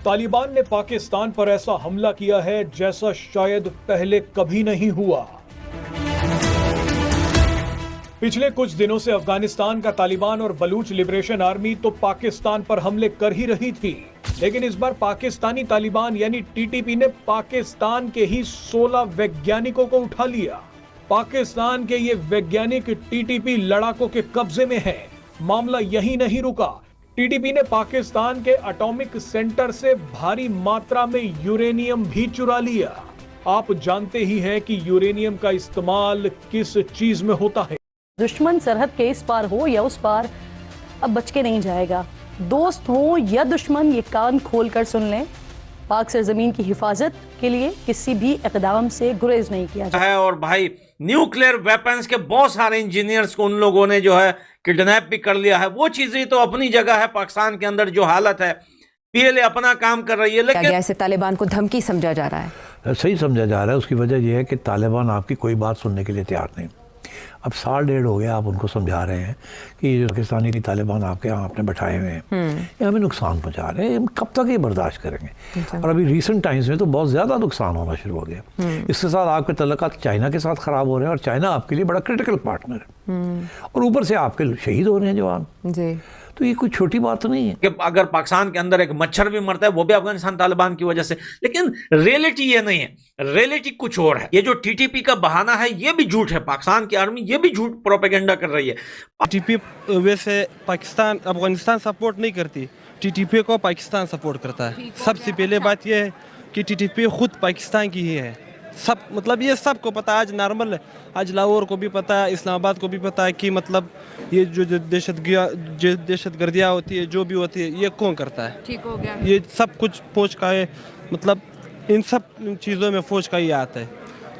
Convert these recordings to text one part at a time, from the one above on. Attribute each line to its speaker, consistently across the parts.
Speaker 1: तालिबान ने पाकिस्तान पर ऐसा हमला किया है जैसा शायद पहले कभी नहीं हुआ। पिछले कुछ दिनों से अफगानिस्तान का तालिबान और बलूच लिबरेशन आर्मी तो पाकिस्तान पर हमले कर ही रही थी, लेकिन इस बार पाकिस्तानी तालिबान यानी टीटीपी ने पाकिस्तान के ही 16 वैज्ञानिकों को उठा लिया। पाकिस्तान के ये वैज्ञानिक टीटीपी लड़ाकों के कब्जे में हैं। मामला यही नहीं रुका, टीटीपी ने पाकिस्तान के एटॉमिक सेंटर से भारी मात्रा में यूरेनियम भी चुरा लिया। आप जानते ही हैं कि यूरेनियम का इस्तेमाल किस चीज में होता है।
Speaker 2: दुश्मन सरहद के इस पार हो या उस पार, अब बच के नहीं जाएगा। दोस्त हो या दुश्मन, ये कान खोलकर सुन लें, पाक सरजमीन की हिफाजत के लिए किसी भी इक़दाम से गुरेज नहीं किया जाए।
Speaker 3: और भाई न्यूक्लियर वेपन्स के बहुत सारे इंजीनियर्स को उन लोगों ने जो है किडनैप भी कर लिया है। वो चीजें तो अपनी जगह है, पाकिस्तान के अंदर जो हालत है, पीएलए अपना काम कर रही है, लेकिन
Speaker 4: ऐसे तालिबान को धमकी समझा जा रहा है।
Speaker 5: सही समझा जा रहा है। उसकी वजह यह है कि तालिबान आपकी कोई बात सुनने के लिए तैयार नहीं। अब 1.5 साल हो गया आप उनको समझा रहे हैं कि पाकिस्तानी तालिबान आपके यहाँ आपने बैठाए हुए हैं, ये हमें नुकसान पहुँचा रहे हैं, हम कब तक ये बर्दाश्त करेंगे। और अभी रिसेंट टाइम्स में तो बहुत ज़्यादा नुकसान होना शुरू हो गया। इसके साथ आपके तल्लुकात चाइना के साथ ख़राब हो रहे हैं और चाइना आपके लिए बड़ा क्रिटिकल पार्टनर है, और ऊपर से आपके शहीद हो रहे हैं जवान जी। तो ये कोई छोटी बात नहीं है
Speaker 3: कि अगर पाकिस्तान के अंदर एक मच्छर भी मरता है वो भी अफगानिस्तान तालिबान की वजह से। लेकिन रियलिटी ये नहीं है, रियलिटी कुछ और है। ये जो टीटीपी का बहाना है ये भी झूठ है, पाकिस्तान की आर्मी ये भी झूठ प्रोपेगेंडा कर रही है।
Speaker 6: टीटीपी वैसे पाकिस्तान अफगानिस्तान सपोर्ट नहीं करती, टीटीपी को पाकिस्तान सपोर्ट करता है। सबसे पहले बात यह है कि टीटीपी खुद पाकिस्तान की ही है। सब मतलब ये सबको पता है, आज नॉर्मल है, आज लाहौर को भी पता है, इस्लामाबाद को भी पता है कि मतलब ये जो दहशतगर्दियाँ होती है, जो भी होती है, ये कौन करता है। ठीक हो गया, ये सब कुछ फौज का है, मतलब इन सब चीज़ों में फौज का ही आता है।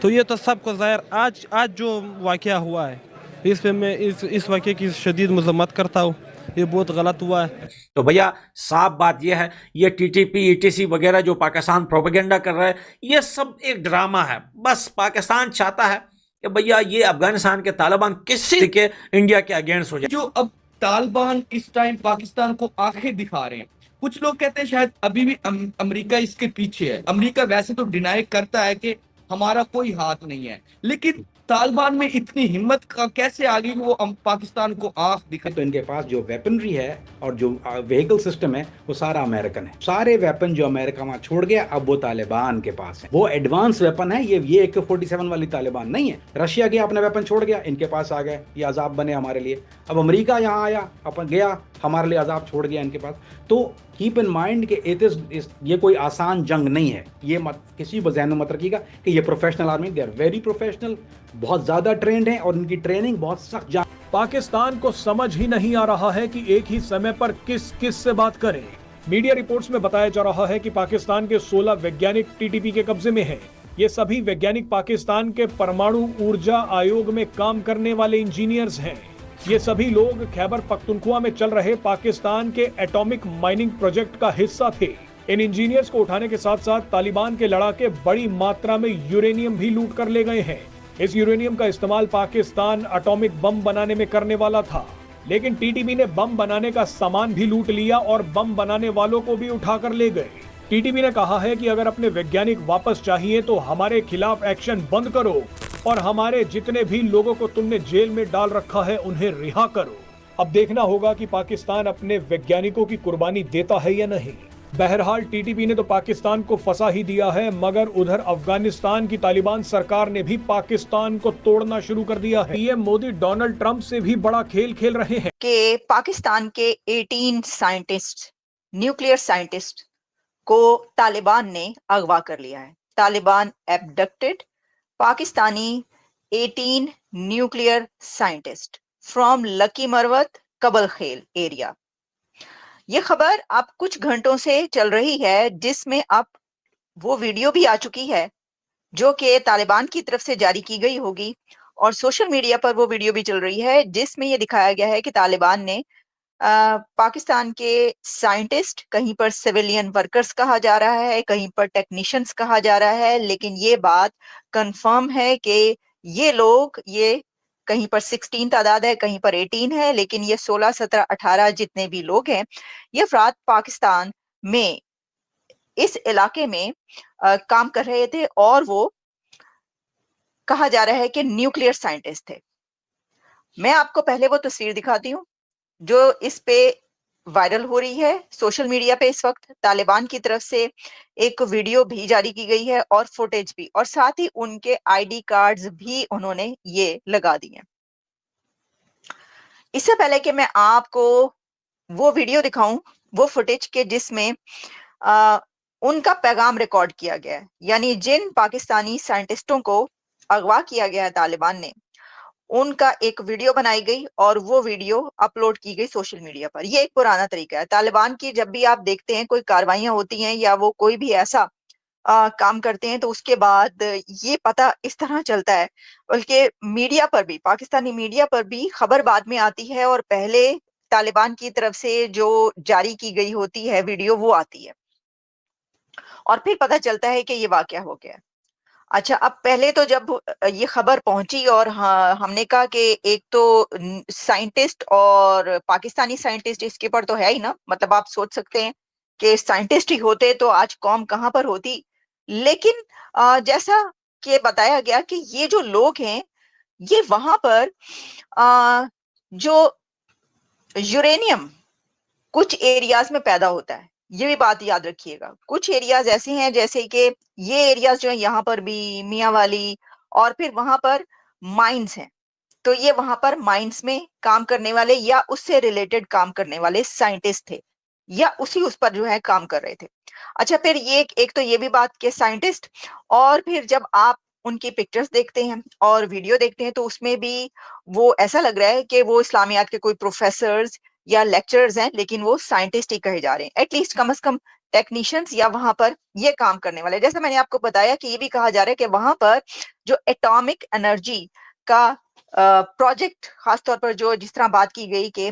Speaker 6: तो ये तो सबको ज़ाहिर, आज जो वाक़या हुआ है इस पे मैं इस वाक़े की शदीद मज़म्मत करता हूँ। ये बहुत गलत हुआ है।
Speaker 3: तो भैया साफ बात यह है, ये टीटीपी ईटीसी वगैरह जो पाकिस्तान प्रोपेगेंडा कर रहा है ये सब एक ड्रामा है। बस पाकिस्तान चाहता है कि भैया ये अफगानिस्तान के तालिबान किसी के इंडिया के अगेंस्ट हो जाए।
Speaker 7: जो अब तालिबान इस टाइम पाकिस्तान को आंखें दिखा रहे हैं, कुछ लोग कहते हैं शायद अभी भी अमेरिका इसके पीछे है। अमेरिका वैसे तो डिनाई करता है कि हमारा कोई हाथ नहीं है, लेकिन तालिबान में इतनी हिम्मत का कैसे आ गई कि वो पाकिस्तान को आंख दिखाए।
Speaker 8: तो इनके पास जो वेपनरी है और जो व्हीकल सिस्टम है वो सारा अमेरिकन है। सारे वेपन जो अमेरिका वहां छोड़ गया अब वो तालिबान के पास है। वो एडवांस वेपन है, ये AK-47 वाली तालिबान नहीं है। रशिया गया अपना वेपन छोड़ गया, इनके पास आ गए, ये अजाब बने हमारे लिए। अब अमेरिका यहाँ आया, अपन गया, हमारे लिए अजाब छोड़ गया इनके पास। तो कीप इन माइंड कि ये कोई आसान जंग नहीं है। ये मत किसी भी ज़हन में मत रखिएगा कि ये professional army, they are very professional, बहुत ज़्यादा ट्रेंड है और इनकी ट्रेनिंग बहुत सख्त।
Speaker 1: पाकिस्तान को समझ ही नहीं आ रहा है कि एक ही समय पर किस किस से बात करें। मीडिया रिपोर्ट्स में बताया जा रहा है कि पाकिस्तान के 16 वैज्ञानिक टीटीपी के कब्जे में हैं। ये सभी वैज्ञानिक पाकिस्तान के परमाणु ऊर्जा आयोग में काम करने वाले इंजीनियर्स हैं। ये सभी लोग खैबर पख्तूनख्वा में चल रहे पाकिस्तान के एटॉमिक माइनिंग प्रोजेक्ट का हिस्सा थे। इन इंजीनियर्स को उठाने के साथ साथ तालिबान के लड़ाके बड़ी मात्रा में यूरेनियम भी लूट कर ले गए हैं। इस यूरेनियम का इस्तेमाल पाकिस्तान एटॉमिक बम बनाने में करने वाला था, लेकिन टीटीपी ने बम बनाने का सामान भी लूट लिया और बम बनाने वालों को भी उठाकर ले गए। टीटीपी ने कहा है कि अगर अपने वैज्ञानिक वापस चाहिए तो हमारे खिलाफ एक्शन बंद करो और हमारे जितने भी लोगों को तुमने जेल में डाल रखा है उन्हें रिहा करो। अब देखना होगा कि पाकिस्तान अपने वैज्ञानिकों की कुर्बानी देता है या नहीं। बहरहाल टीटीपी ने तो पाकिस्तान को फंसा ही दिया है, मगर उधर अफगानिस्तान की तालिबान सरकार ने भी पाकिस्तान को तोड़ना शुरू कर दिया है। पीएम मोदी डोनाल्ड ट्रंप से भी बड़ा खेल खेल रहे हैं
Speaker 9: कि पाकिस्तान के 18 साइंटिस्ट, न्यूक्लियर साइंटिस्ट को तालिबान ने अगवा कर लिया है। Taliban abducted Pakistani 18 nuclear scientist from Lakki Marwat Kabal Khel area. ये खबर अब कुछ घंटों से चल रही है, जिसमें अब वो वीडियो भी आ चुकी है जो कि तालिबान की तरफ से जारी की गई होगी, और सोशल मीडिया पर वो वीडियो भी चल रही है जिसमें ये दिखाया गया है कि तालिबान ने पाकिस्तान के साइंटिस्ट, कहीं पर सिविलियन वर्कर्स कहा जा रहा है, कहीं पर टेक्नीशियंस कहा जा रहा है, लेकिन ये बात कंफर्म है कि ये लोग, ये कहीं पर 16 तादाद है, कहीं पर 18 है, लेकिन ये 16, 17, 18 जितने भी लोग हैं, ये अफराद पाकिस्तान में इस इलाके में काम कर रहे थे और वो कहा जा रहा है कि न्यूक्लियर साइंटिस्ट थे। मैं आपको पहले वो तस्वीर दिखाती हूँ जो इस पे वायरल हो रही है सोशल मीडिया पे इस वक्त। तालिबान की तरफ से एक वीडियो भी जारी की गई है और फुटेज भी, और साथ ही उनके आईडी कार्ड्स भी उन्होंने ये लगा दिए हैं। इससे पहले कि मैं आपको वो वीडियो दिखाऊं, वो फुटेज के जिसमें उनका पैगाम रिकॉर्ड किया गया है, यानी जिन पाकिस्तानी साइंटिस्टों को अगवा किया गया है तालिबान ने, उनका एक वीडियो बनाई गई और वो वीडियो अपलोड की गई सोशल मीडिया पर। ये एक पुराना तरीका है तालिबान की। जब भी आप देखते हैं कोई कार्रवाइयां होती हैं या वो कोई भी ऐसा काम करते हैं तो उसके बाद ये पता इस तरह चलता है, बल्कि मीडिया पर भी, पाकिस्तानी मीडिया पर भी खबर बाद में आती है और पहले तालिबान की तरफ से जो जारी की गई होती है वीडियो वो आती है और फिर पता चलता है कि ये वाकया हो गया। अच्छा, अब पहले तो जब ये खबर पहुंची और हाँ, हमने कहा कि एक तो साइंटिस्ट और पाकिस्तानी साइंटिस्ट इसके पर तो है ही ना, मतलब आप सोच सकते हैं कि साइंटिस्ट ही होते तो आज कौम कहाँ पर होती। लेकिन जैसा कि बताया गया कि ये जो लोग हैं ये वहां पर जो यूरेनियम कुछ एरियाज में पैदा होता है, ये भी बात याद रखिएगा। कुछ एरियाज ऐसे हैं जैसे कि ये एरियाज जो है यहाँ पर भी मियां वाली, और फिर वहां पर माइंस हैं, तो ये वहां पर माइंस में काम करने वाले या उससे रिलेटेड काम करने वाले साइंटिस्ट थे या उस पर जो है काम कर रहे थे। अच्छा, फिर ये एक तो ये भी बात के साइंटिस्ट, और फिर जब आप उनकी पिक्चर्स देखते हैं और वीडियो देखते हैं तो उसमें भी वो ऐसा लग रहा है कि वो इस्लामियात के कोई प्रोफेसर्स या लेक्चरर्स हैं, लेकिन वो साइंटिस्ट ही कहे जा रहे हैं, एटलीस्ट कम से कम टेक्नीशियंस या वहां पर ये काम करने वाले। जैसे मैंने आपको बताया कि ये भी कहा जा रहा है कि वहां पर जो एटॉमिक एनर्जी का प्रोजेक्ट, खासतौर पर जो जिस तरह बात की गई कि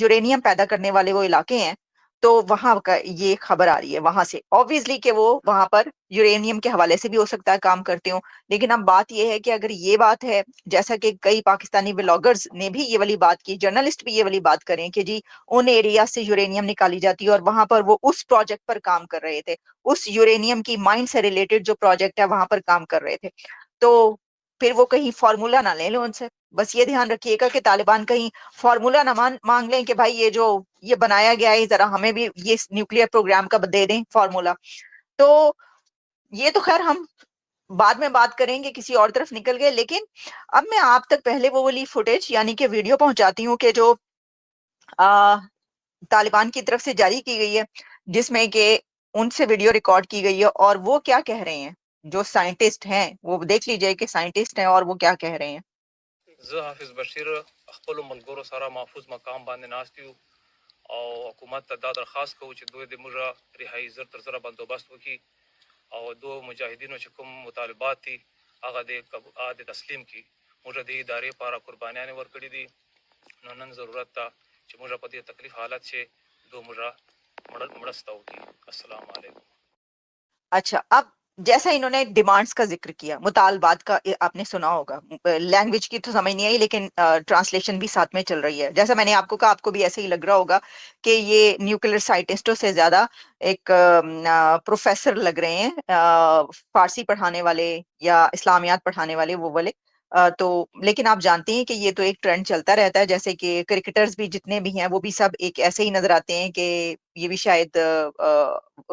Speaker 9: यूरेनियम पैदा करने वाले वो इलाके हैं, तो वहां का ये खबर आ रही है वहां से। ऑब्वियसली कि वो वहां पर यूरेनियम के हवाले से भी हो सकता है काम करते हो, लेकिन अब बात ये है कि अगर ये बात है, जैसा कि कई पाकिस्तानी ब्लॉगर्स ने भी ये वाली बात की, जर्नलिस्ट भी ये वाली बात करें कि जी उन एरिया से यूरेनियम निकाली जाती है और वहां पर वो उस प्रोजेक्ट पर काम कर रहे थे, उस यूरेनियम की माइन से रिलेटेड जो प्रोजेक्ट है वहां पर काम कर रहे थे, तो फिर वो कहीं फॉर्मूला ना ले लो उनसे। बस ये ध्यान रखिएगा कि तालिबान कहीं फॉर्मूला ना मांग लें कि भाई ये जो ये बनाया गया है जरा हमें भी ये न्यूक्लियर प्रोग्राम का दे दें फॉर्मूला। तो ये तो खैर हम बाद में बात करेंगे, किसी और तरफ निकल गए। लेकिन अब मैं आप तक पहले वो वाली फुटेज यानी कि वीडियो पहुंचाती हूँ कि जो तालिबान की तरफ से जारी की गई है, जिसमें कि उनसे वीडियो रिकॉर्ड की गई है और वो क्या कह रहे हैं, जो साइंटिस्ट हैं वो देख लीजिए कि साइंटिस्ट हैं और वो क्या कह रहे हैं।
Speaker 10: हाफिज बशीर खपल मलगोरो सारा महफूज मकाम बांधे नास्ती और हुकूमत ता दरखास्त को दो दे मुरा रिहाई जर तर जरा बंदोबस्त की और दो मुजाहिदीनों चकुम मुतालबात थी आगा दे आदे तस्लीम की मुरा दे इदारे पारा कुर्बानियां वर कड़ी दी नन जरूरत था कि मुरा पति तकलीफ हालत से दो मुरा मड़स्ता होगी। अस्सलाम वालेकुम।
Speaker 9: अच्छा, अब जैसा इन्होंने डिमांड्स का जिक्र किया, मुतालबात का आपने सुना होगा, लैंग्वेज की तो समझ नहीं आई लेकिन ट्रांसलेशन भी साथ में चल रही है। जैसा मैंने आपको कहा, आपको भी ऐसे ही लग रहा होगा कि ये न्यूक्लियर साइंटिस्टों से ज्यादा एक प्रोफेसर लग रहे हैं, फारसी पढ़ाने वाले या इस्लामियात पढ़ाने वाले वो वाले। तो लेकिन आप जानते हैं कि ये तो एक ट्रेंड चलता रहता है, जैसे कि क्रिकेटर्स भी जितने भी हैं वो भी सब एक ऐसे ही नजर आते हैं कि ये भी शायद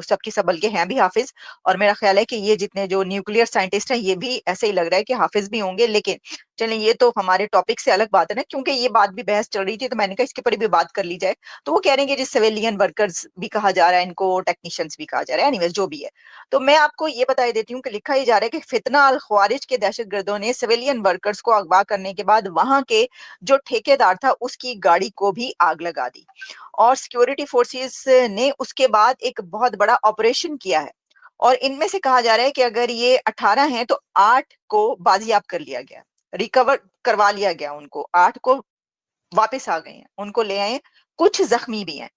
Speaker 9: सबकी सब बल्कि हैं भी हाफिज, और मेरा ख्याल है कि ये जितने जो न्यूक्लियर साइंटिस्ट हैं ये भी ऐसे ही लग रहा है कि हाफिज भी होंगे। लेकिन चलिए ये तो हमारे टॉपिक से अलग बात है ना, क्योंकि ये बात भी बहस चल रही थी तो मैंने कहा इसके ऊपर भी बात कर ली जाए। तो वो कह रहे हैं कि सिविलियन वर्कर्स भी कहा जा रहा है, इनको टेक्नीशियंस भी कहा जा रहा है, एनीवेज जो भी है। तो मैं आपको ये बता देती हूँ कि लिखा ही जा रहा है कि फितना अल ख्वारिज के दहशतगर्दों ने सिविलियन वर्कर्स को अगवा करने के बाद वहां के जो ठेकेदार था उसकी गाड़ी को भी आग लगा दी और सिक्योरिटी फोर्सेस ने उसके बाद एक बहुत बड़ा ऑपरेशन किया है। और इनमें से कहा जा रहा है कि अगर ये 18 हैं तो 8 को बाजियाब कर लिया गया, रिकवर करवा लिया गया, उनको 8 को वापस आ गए हैं, उनको ले आए, कुछ जख्मी भी हैं।